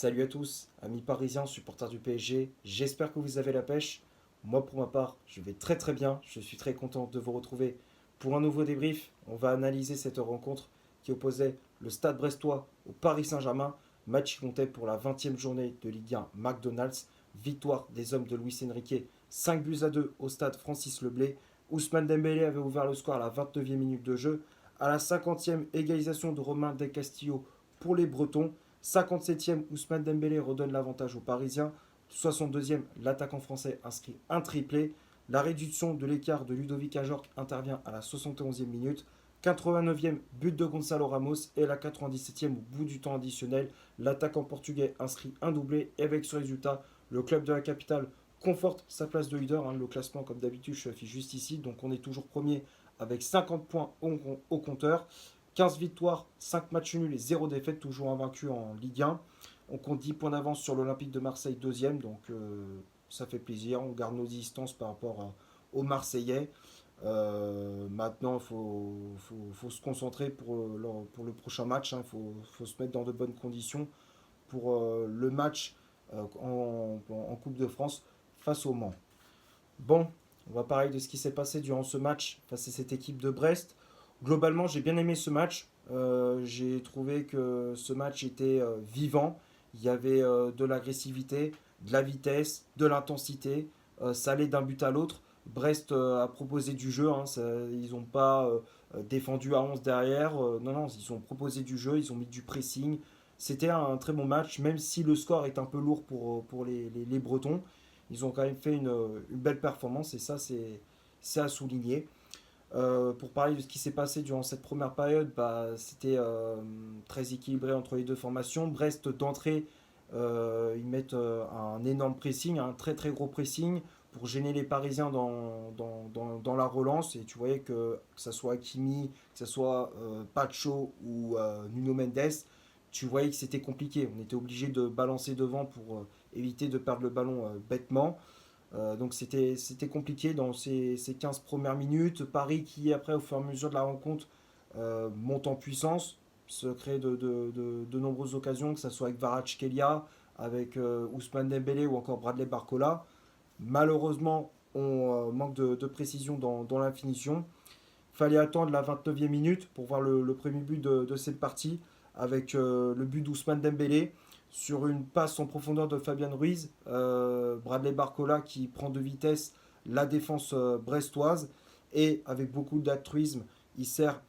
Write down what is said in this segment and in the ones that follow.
Salut à tous, amis parisiens, supporters du PSG, j'espère que vous avez la pêche. Moi pour ma part, je vais très très bien, je suis très content de vous retrouver pour un nouveau débrief. On va analyser cette rencontre qui opposait le Stade Brestois au Paris Saint-Germain, match qui comptait pour la 20e journée de Ligue 1 McDonald's, victoire des hommes de Luis Enrique, 5-2 au stade Francis Leblay. Ousmane Dembélé avait ouvert le score à la 29e minute de jeu, à la 50e égalisation de Romain Del Castillo pour les Bretons. 57e, Ousmane Dembélé redonne l'avantage aux Parisiens. 62e, l'attaquant français inscrit un triplé. La réduction de l'écart de Ludovic Ajorc intervient à la 71e minute. 89e, but de Gonzalo Ramos. Et la 97e, au bout du temps additionnel, l'attaquant portugais inscrit un doublé. Et avec ce résultat, le club de la capitale conforte sa place de leader. Le classement, comme d'habitude, je affiche juste ici. Donc on est toujours premier avec 50 points au compteur. 15 victoires, 5 matchs nuls et 0 défaite, toujours invaincu en Ligue 1. On compte 10 points d'avance sur l'Olympique de Marseille, deuxième, donc ça fait plaisir. On garde nos distances par rapport aux Marseillais. Maintenant, il faut se concentrer pour le prochain match. Il faut se mettre dans de bonnes conditions pour le match en Coupe de France face au Mans. Bon, on va parler de ce qui s'est passé durant ce match face à cette équipe de Brest. Globalement, j'ai bien aimé ce match. J'ai trouvé que ce match était vivant. Il y avait de l'agressivité, de la vitesse, de l'intensité. Ça allait d'un but à l'autre. Brest a proposé du jeu. Ils n'ont pas défendu à 11 derrière. Non, non, ils ont proposé du jeu. Ils ont mis du pressing. C'était un très bon match, même si le score est un peu lourd pour les Bretons. Ils ont quand même fait une belle performance et ça, c'est à souligner. Pour parler de ce qui s'est passé durant cette première période, c'était très équilibré entre les deux formations. Brest d'entrée, ils mettent un énorme pressing, un très très gros pressing pour gêner les Parisiens dans la relance. Et tu voyais que ce soit Hakimi, que ce soit Pacho ou Nuno Mendes, tu voyais que c'était compliqué. On était obligé de balancer devant pour éviter de perdre le ballon bêtement. Donc c'était compliqué dans ces 15 premières minutes. Paris qui, après, au fur et à mesure de la rencontre, monte en puissance, se crée de nombreuses occasions, que ce soit avec Kvaratskhelia, avec Ousmane Dembélé ou encore Bradley Barcola. Malheureusement, on manque de précision dans la finition. Fallait attendre la 29e minute pour voir le premier but de cette partie, avec le but d'Ousmane Dembélé sur une passe en profondeur de Fabian Ruiz. Bradley Barcola qui prend de vitesse la défense brestoise et avec beaucoup d'altruisme, il sert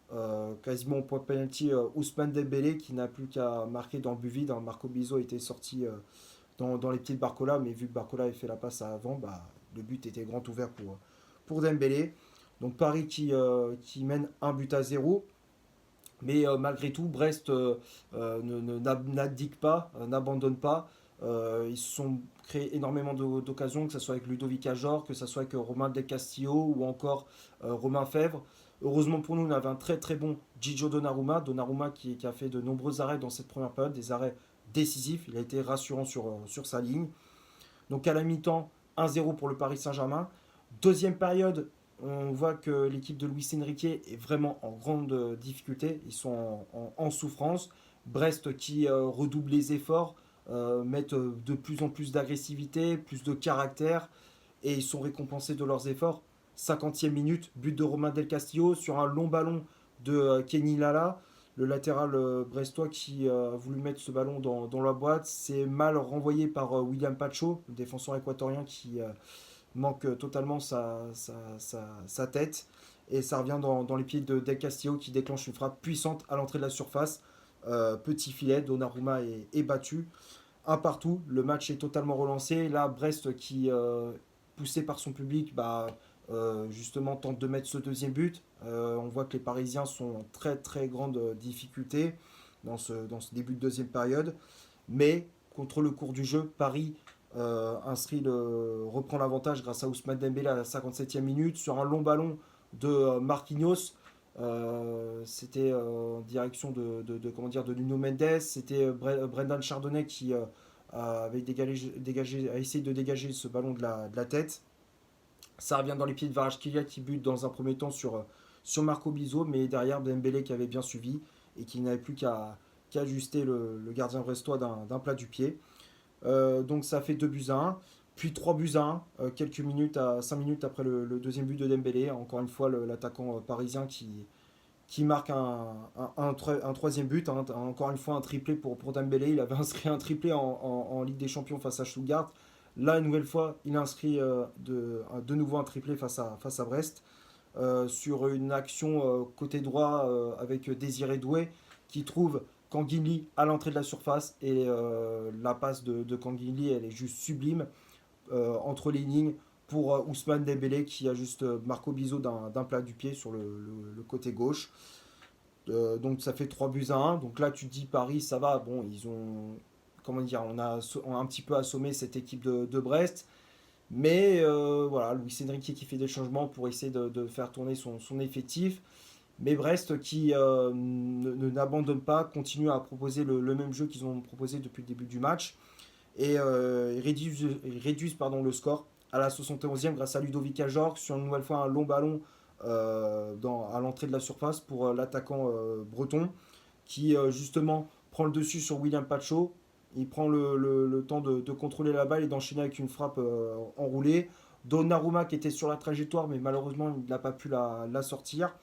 quasiment au point de penalty Ousmane Dembélé qui n'a plus qu'à marquer dans le but vide. Marco Bizot était sorti dans les pieds de Barcola, mais vu que Barcola avait fait la passe à avant, le but était grand ouvert pour Dembélé. Donc Paris qui mène un but à zéro. Mais malgré tout, Brest n'abdique pas, n'abandonne pas. Ils se sont créés énormément d'occasions, que ce soit avec Ludovic Ajor, que ce soit avec Romain Del Castillo ou encore Romain Fèvre. Heureusement pour nous, on avait un très très bon Gigio Donnarumma. Donnarumma qui a fait de nombreux arrêts dans cette première période, des arrêts décisifs. Il a été rassurant sur sa ligne. Donc à la mi-temps, 1-0 pour le Paris Saint-Germain. Deuxième période, on voit que l'équipe de Luis Enrique est vraiment en grande difficulté. Ils sont en souffrance. Brest qui redouble les efforts, mettent de plus en plus d'agressivité, plus de caractère, et ils sont récompensés de leurs efforts. 50e minute, but de Romain Del Castillo sur un long ballon de Kenny Lala, le latéral brestois qui a voulu mettre ce ballon dans la boîte. C'est mal renvoyé par William Pacho, le défenseur équatorien qui manque totalement sa tête. Et ça revient dans les pieds de Del Castillo qui déclenche une frappe puissante à l'entrée de la surface. Petit filet, Donnarumma est battu. Un partout, le match est totalement relancé. Là, Brest qui, poussé par son public, justement tente de mettre ce deuxième but. On voit que les Parisiens sont en très très grande difficulté dans ce début de deuxième période. Mais contre le cours du jeu, Paris reprend l'avantage grâce à Ousmane Dembélé à la 57e minute sur un long ballon de Marquinhos. C'était en direction de Nuno Mendes. C'était Brendan Chardonnay qui avait a essayé de dégager ce ballon de la tête. Ça revient dans les pieds de Kvaratskhelia qui bute dans un premier temps sur Marco Bizot, mais derrière Dembélé qui avait bien suivi et qui n'avait plus qui a ajusté le gardien brestois d'un plat du pied. Donc ça fait 2 buts à 1. Puis 3 buts à 1, quelques minutes 5 minutes après le deuxième but de Dembélé. Encore une fois, l'attaquant parisien qui marque un troisième but. Hein, encore une fois, un triplé pour Dembélé. Il avait inscrit un triplé en Ligue des Champions face à Stuttgart. Là, une nouvelle fois, il a inscrit de nouveau un triplé face à Brest. Sur une action côté droit avec Désiré Doué qui trouve Kanguinli à l'entrée de la surface et la passe de Kanguinli elle est juste sublime entre les lignes pour Ousmane Dembélé qui a juste Marco Bizot d'un plat du pied sur le côté gauche. Donc ça fait 3 buts à 1. Donc là tu te dis Paris ça va, bon ils ont comment dire, on a un petit peu assommé cette équipe de Brest. Mais voilà, Luis Enrique qui fait des changements pour essayer de faire tourner son effectif. Mais Brest qui n'abandonne pas, continue à proposer le même jeu qu'ils ont proposé depuis le début du match. Et ils réduisent le score à la 71e grâce à Ludovic Ajorc sur une nouvelle fois un long ballon à l'entrée de la surface pour l'attaquant breton qui justement prend le dessus sur William Pacho. Il prend le temps de contrôler la balle et d'enchaîner avec une frappe enroulée. Donnarumma qui était sur la trajectoire mais malheureusement il n'a pas pu la sortir.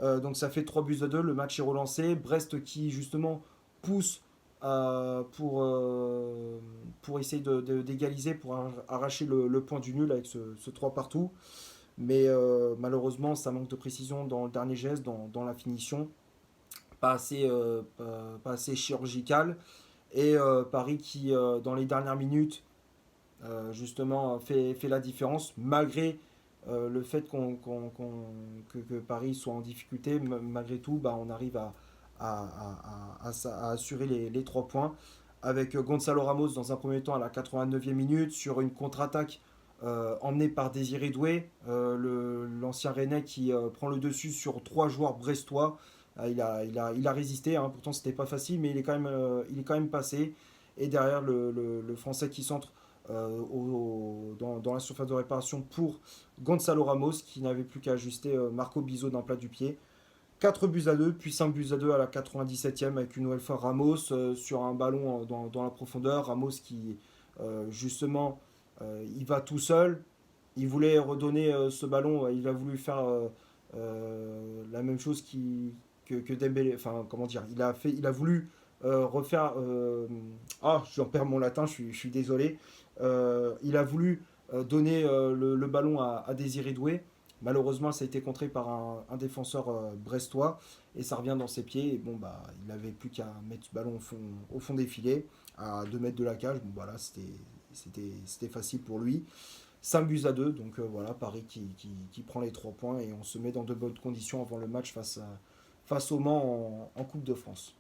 Donc ça fait 3 buts à 2, le match est relancé. Brest qui justement pousse pour essayer d'égaliser, pour arracher le point du nul avec ce 3 partout. Mais malheureusement ça manque de précision dans le dernier geste, dans la finition. Pas assez chirurgical. Et Paris qui, dans les dernières minutes, justement, fait la différence, malgré le fait que Paris soit en difficulté. Malgré tout, bah, on arrive à assurer les 3 points. Avec Gonzalo Ramos dans un premier temps à la 89e minute, sur une contre-attaque emmenée par Désiré Doué, l'ancien Rennais qui prend le dessus sur 3 joueurs brestois. Il a résisté, hein, pourtant c'était pas facile, mais il est quand même passé. Et derrière, le Français qui centre dans la surface de réparation pour Gonzalo Ramos, qui n'avait plus qu'à ajuster Marco Bizot d'un plat du pied. 4 buts à 2, puis 5 buts à 2 à la 97e, avec une nouvelle fois Ramos sur un ballon dans la profondeur. Ramos qui, justement, il va tout seul. Il voulait redonner ce ballon, il a voulu faire la même chose que Dembélé. Enfin, comment dire, il a voulu refaire. J'en perds mon latin, je suis désolé. Il a voulu donner le ballon à Désiré Doué. Malheureusement, ça a été contré par un défenseur brestois et ça revient dans ses pieds. Et bon, bah, il n'avait plus qu'à mettre ce ballon au fond des filets, à 2 mètres de la cage. Bon, voilà, c'était facile pour lui. 5 buts à 2, donc voilà, Paris qui prend les 3 points et on se met dans de bonnes conditions avant le match face au Mans en Coupe de France.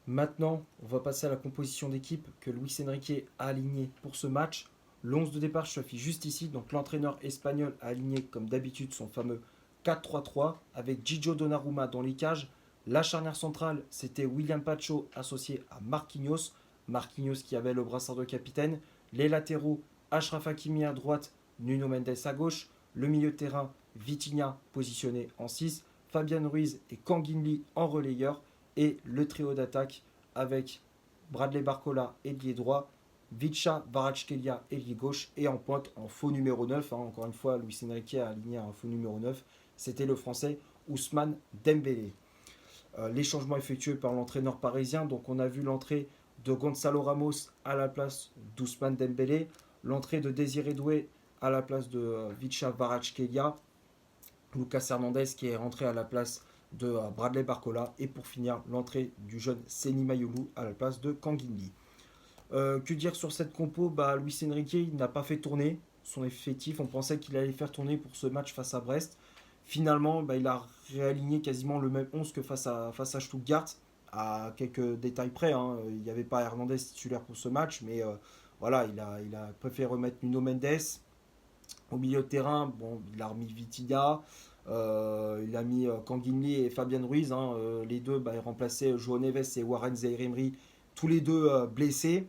Maintenant, on va passer à la composition d'équipe que Luis Enrique a alignée pour ce match. L'11 de départ s'affiche juste ici, donc l'entraîneur espagnol a aligné comme d'habitude son fameux 4-3-3 avec Gigio Donnarumma dans les cages. La charnière centrale, c'était William Pacho associé à Marquinhos. Marquinhos qui avait le brassard de capitaine. Les latéraux, Achraf Hakimi à droite, Nuno Mendes à gauche. Le milieu de terrain, Vitinha positionné en 6. Fabian Ruiz et Kanguinli en relayeur. Et le trio d'attaque avec Bradley Barcola, ailier droit, Vicha Kvaratskhelia, ailier gauche, et en pointe, en faux numéro 9, hein, encore une fois, Luis Enrique a aligné un faux numéro 9, c'était le français Ousmane Dembélé. Les changements effectués par l'entraîneur parisien, donc on a vu l'entrée de Gonzalo Ramos à la place d'Ousmane Dembélé, l'entrée de Désiré Doué à la place de Vicha Kvaratskhelia, Lucas Hernandez qui est rentré à la place de Bradley Barcola, et pour finir l'entrée du jeune Seny Mayolu à la place de Kanguinli. Que dire sur cette compo, Luis Enrique il n'a pas fait tourner son effectif, on pensait qu'il allait faire tourner pour ce match face à Brest. Finalement, il a réaligné quasiment le même 11 que face à Stuttgart, à quelques détails près, hein. Il n'y avait pas Hernandez titulaire pour ce match, mais voilà, il a préféré remettre Nuno Mendes. Au milieu de terrain, bon, il a remis Vitinha, il a mis Kanguinli et Fabian Ruiz, hein, les deux ils remplaçaient João Neves et Warren Zaïre-Emery, tous les deux blessés.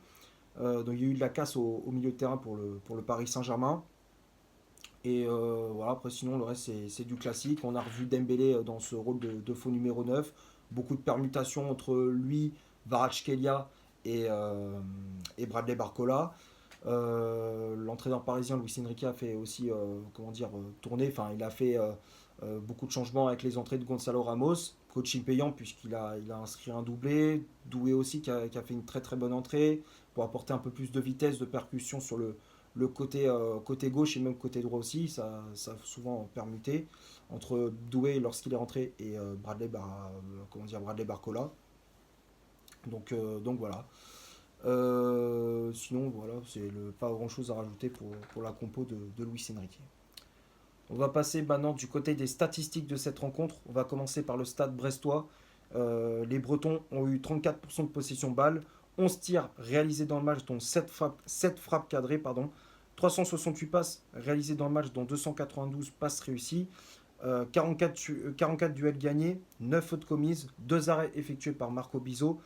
Donc il y a eu de la casse au milieu de terrain pour le Paris Saint-Germain. Et voilà, après sinon le reste c'est du classique. On a revu Dembélé dans ce rôle de faux numéro 9. beaucoup de permutations entre lui, Kvaratskhelia et Bradley Barcola. L'entraîneur parisien Luis Enrique a fait aussi tourner, enfin il a fait beaucoup de changements avec les entrées de Gonzalo Ramos, coaching payant puisqu'il a inscrit un doublé, Doué aussi qui a fait une très très bonne entrée pour apporter un peu plus de vitesse, de percussion sur le côté gauche et même côté droit aussi, ça a souvent permuté entre Doué lorsqu'il est rentré et Bradley Barcola. Donc voilà. Sinon, voilà, pas grand chose à rajouter pour la compo de Luis Enrique. On va passer maintenant du côté des statistiques de cette rencontre. On va commencer par le stade brestois. Les Bretons ont eu 34% de possession balle, 11 tirs réalisés dans le match, dont 7 frappes cadrées, 368 passes réalisées dans le match, dont 292 passes réussies, 44 duels gagnés, 9 fautes commises, 2 arrêts effectués par Marco Bizot,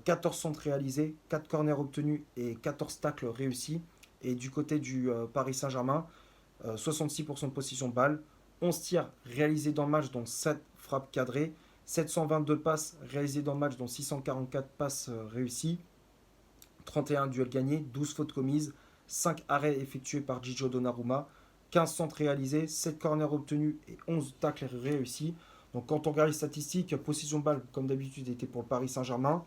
14 centres réalisés, 4 corners obtenus et 14 tacles réussis. Et du côté du Paris Saint-Germain, 66% de possession de balle, 11 tirs réalisés dans le match, dont 7 frappes cadrées, 722 passes réalisées dans le match, dont 644 passes réussies, 31 duels gagnés, 12 fautes commises, 5 arrêts effectués par Gigio Donnarumma, 15 centres réalisés, 7 corners obtenus et 11 tacles réussis. Donc quand on regarde les statistiques, possession de balle, comme d'habitude, était pour le Paris Saint-Germain.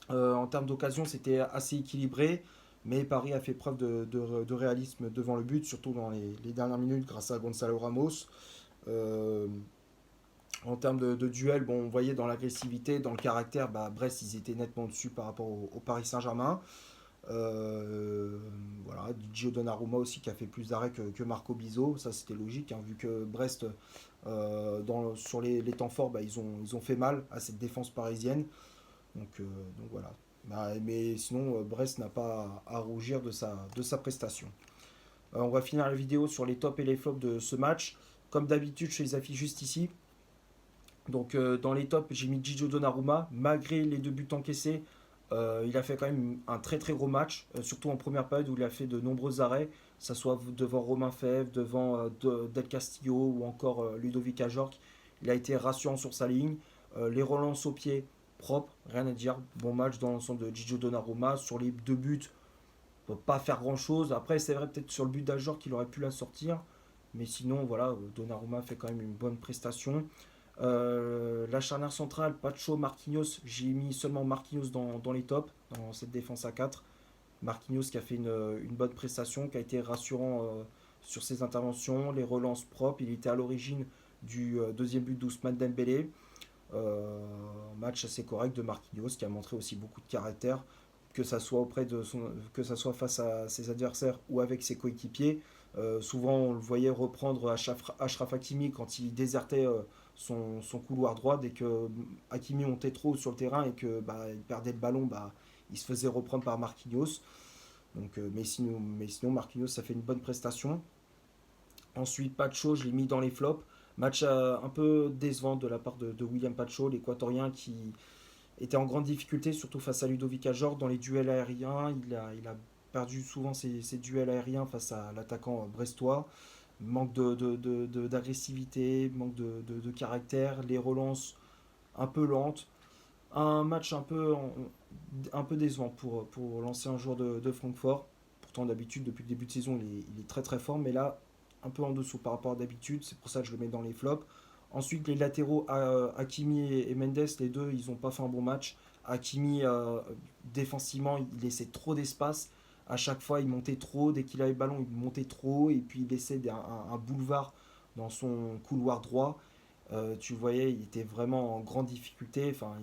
En termes d'occasion, c'était assez équilibré, mais Paris a fait preuve de réalisme devant le but, surtout dans les dernières minutes grâce à Gonzalo Ramos. Euh, En termes de duel, bon, on voyait dans l'agressivité, dans le caractère, Brest, ils étaient nettement dessus par rapport au Paris Saint-Germain. Voilà, Gio Donnarumma aussi qui a fait plus d'arrêts que Marco Bizot, ça c'était logique, hein, vu que Brest, sur les temps forts, ils ont fait mal à cette défense parisienne. Donc voilà. Mais sinon, Brest n'a pas à rougir de sa prestation. On va finir la vidéo sur les tops et les flops de ce match. Comme d'habitude, je les affiche juste ici. Donc dans les tops, j'ai mis Gigio Donnarumma. Malgré les 2 buts encaissés, il a fait quand même un très très gros match, surtout en première période où il a fait de nombreux arrêts, que ce soit devant Romain Fèvre, devant Del Castillo ou encore Ludovic Ajorc. Il a été rassurant sur sa ligne. Les relances au pied, propres, rien à dire. Bon match dans l'ensemble de Gigio Donnarumma. Sur les 2 buts, on ne peut pas faire grand chose. Après, c'est vrai, peut-être sur le but d'Ajorc qu'il aurait pu la sortir. Mais sinon, voilà, Donnarumma fait quand même une bonne prestation. La charnière centrale, Pacho, Marquinhos, j'ai mis seulement Marquinhos dans les tops, dans cette défense à 4. Marquinhos qui a fait une bonne prestation, qui a été rassurant sur ses interventions, les relances propres. Il était à l'origine du deuxième but d'Ousmane Dembélé. Un match assez correct de Marquinhos qui a montré aussi beaucoup de caractère, que ça soit face à ses adversaires ou avec ses coéquipiers. Souvent, on le voyait reprendre Achraf Hakimi quand il désertait son couloir droit. Dès que Hakimi montait trop sur le terrain et que il perdait le ballon, il se faisait reprendre par Marquinhos. Mais sinon, Marquinhos, ça fait une bonne prestation. Ensuite, Pacho, je l'ai mis dans les flops. Match un peu décevant de la part de William Pacho, l'équatorien qui était en grande difficulté, surtout face à Ludovic Ajor dans les duels aériens. Il a perdu souvent ses duels aériens face à l'attaquant brestois. Manque d'agressivité, manque de caractère, les relances un peu lentes. Un match un peu décevant pour l'ancien joueur de Francfort. Pourtant, d'habitude, depuis le début de saison, il est très très fort, mais là, un peu en dessous par rapport à d'habitude. C'est pour ça que je le mets dans les flops. Ensuite, les latéraux, Hakimi et Mendes, les deux, ils n'ont pas fait un bon match. Hakimi, défensivement, il laissait trop d'espace. À chaque fois, il montait trop. Dès qu'il avait le ballon, il montait trop. Et puis, il laissait un boulevard dans son couloir droit. Tu voyais, il était vraiment en grande difficulté. Enfin,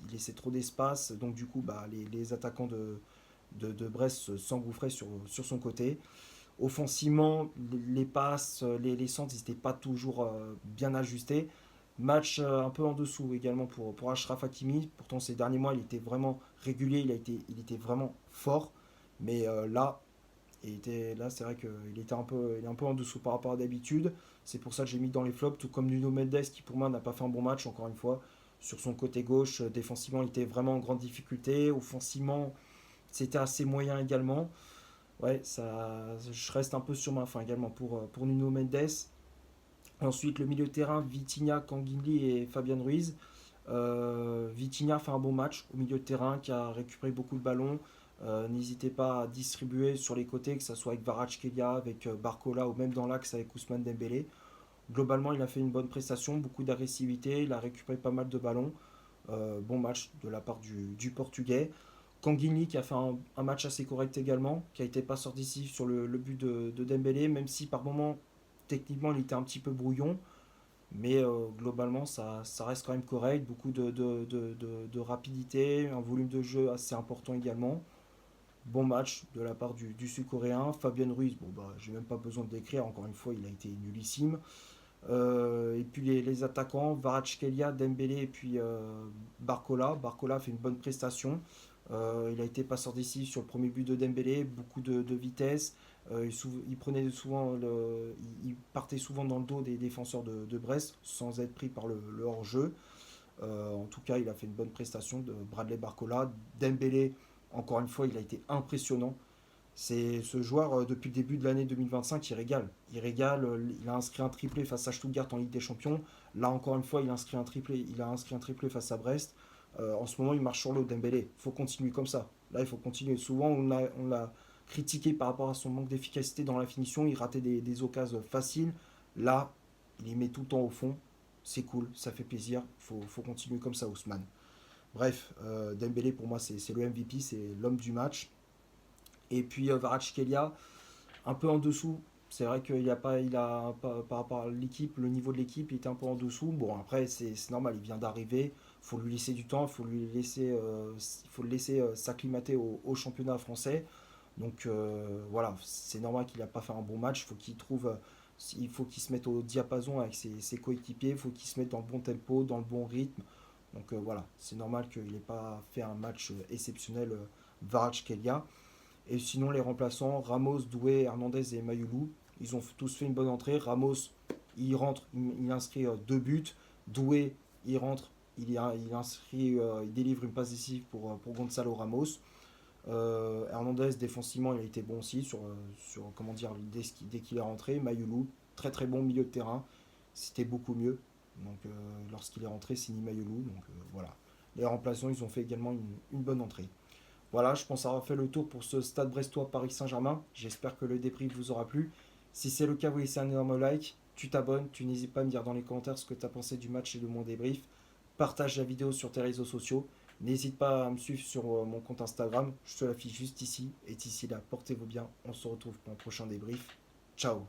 il laissait trop d'espace. Donc, du coup, les attaquants de Brest s'engouffraient sur son côté. Offensivement, les passes, les centres, ils n'étaient pas toujours bien ajustés. Match un peu en dessous également pour Achraf Hakimi. Pourtant, ces derniers mois, il était vraiment régulier, il était vraiment fort. Mais là, c'est vrai qu'il il est un peu en dessous par rapport à d'habitude. C'est pour ça que j'ai mis dans les flops, tout comme Nuno Mendes, qui pour moi n'a pas fait un bon match, encore une fois. Sur son côté gauche, défensivement, il était vraiment en grande difficulté. Offensivement, c'était assez moyen également. Ouais, je reste un peu sur ma faim également pour Nuno Mendes. Ensuite, le milieu de terrain, Vitinha, Kanguinli et Fabian Ruiz. Vitinha fait un bon match au milieu de terrain, qui a récupéré beaucoup de ballons. N'hésitez pas à distribuer sur les côtés, que ce soit avec Kvaratskhelia, avec Barcola ou même dans l'axe avec Ousmane Dembélé. Globalement, il a fait une bonne prestation, beaucoup d'agressivité, il a récupéré pas mal de ballons. Bon match de la part du Portugais. Kanguini qui a fait un match assez correct également, qui a été passeur décisif sur le but de Dembélé, même si par moment, techniquement, il était un petit peu brouillon. Mais globalement, ça reste quand même correct. Beaucoup de rapidité, un volume de jeu assez important également. Bon match de la part du Sud-Coréen. Fabien Ruiz, bon bah, j'ai même pas besoin de décrire, encore une fois, il a été nullissime. Et puis les attaquants, Kvaratskhelia, Dembélé et puis Barcola. Barcola fait une bonne prestation. Il a été passeur décisif sur le premier but de Dembélé, beaucoup de vitesse. Il prenait souvent il partait souvent dans le dos des défenseurs de Brest sans être pris par le hors-jeu. En tout cas, il a fait une bonne prestation de Bradley Barcola. Dembélé, encore une fois, il a été impressionnant. C'est ce joueur, depuis le début de l'année 2025, il régale. Il régale, il a inscrit un triplé face à Stuttgart en Ligue des Champions. Là, encore une fois, il a inscrit un triplé face à Brest. En ce moment, il marche sur l'eau, Dembélé. Il faut continuer comme ça. Là, il faut continuer. Souvent, on l'a critiqué par rapport à son manque d'efficacité dans la finition. Il ratait des occasions faciles. Là, il les met tout le temps au fond. C'est cool, ça fait plaisir. Faut continuer comme ça, Ousmane. Bref, Dembélé, pour moi, c'est le MVP, c'est l'homme du match. Et puis Kvaratskhelia, un peu en dessous. C'est vrai qu'il a pas, il a pas- par rapport à l'équipe, le niveau de l'équipe, il était un peu en dessous. Bon, après, c'est normal, il vient d'arriver. Il faut lui laisser du temps, il faut le laisser s'acclimater au championnat français. Donc voilà, c'est normal qu'il n'a pas fait un bon match. Il faut qu'il se mette au diapason avec ses coéquipiers. Il faut qu'il se mette dans le bon tempo, dans le bon rythme. Donc voilà, c'est normal qu'il n'ait pas fait un match exceptionnel, Kvaratskhelia. Et sinon, les remplaçants, Ramos, Doué, Hernandez et Mayoulou, ils ont tous fait une bonne entrée. Ramos, il rentre, il inscrit deux buts. Doué, il rentre, il délivre une passe décisive pour Gonzalo Ramos. Hernandez, défensivement, il a été bon aussi comment dire, dès qu'il est rentré. Mayoulou, très très bon milieu de terrain. C'était beaucoup mieux. Donc, lorsqu'il est rentré, Sini Mayoulou. Donc, voilà. Les remplaçants, ils ont fait également une bonne entrée. Voilà, je pense avoir fait le tour pour ce Stade Brestois Paris Saint-Germain. J'espère que le débrief vous aura plu. Si c'est le cas, vous laissez un énorme like. Tu t'abonnes, tu n'hésites pas à me dire dans les commentaires ce que tu as pensé du match et de mon débrief. Partage la vidéo sur tes réseaux sociaux. N'hésite pas à me suivre sur mon compte Instagram. Je te l'affiche juste ici. Et d'ici là, portez-vous bien. On se retrouve pour un prochain débrief. Ciao.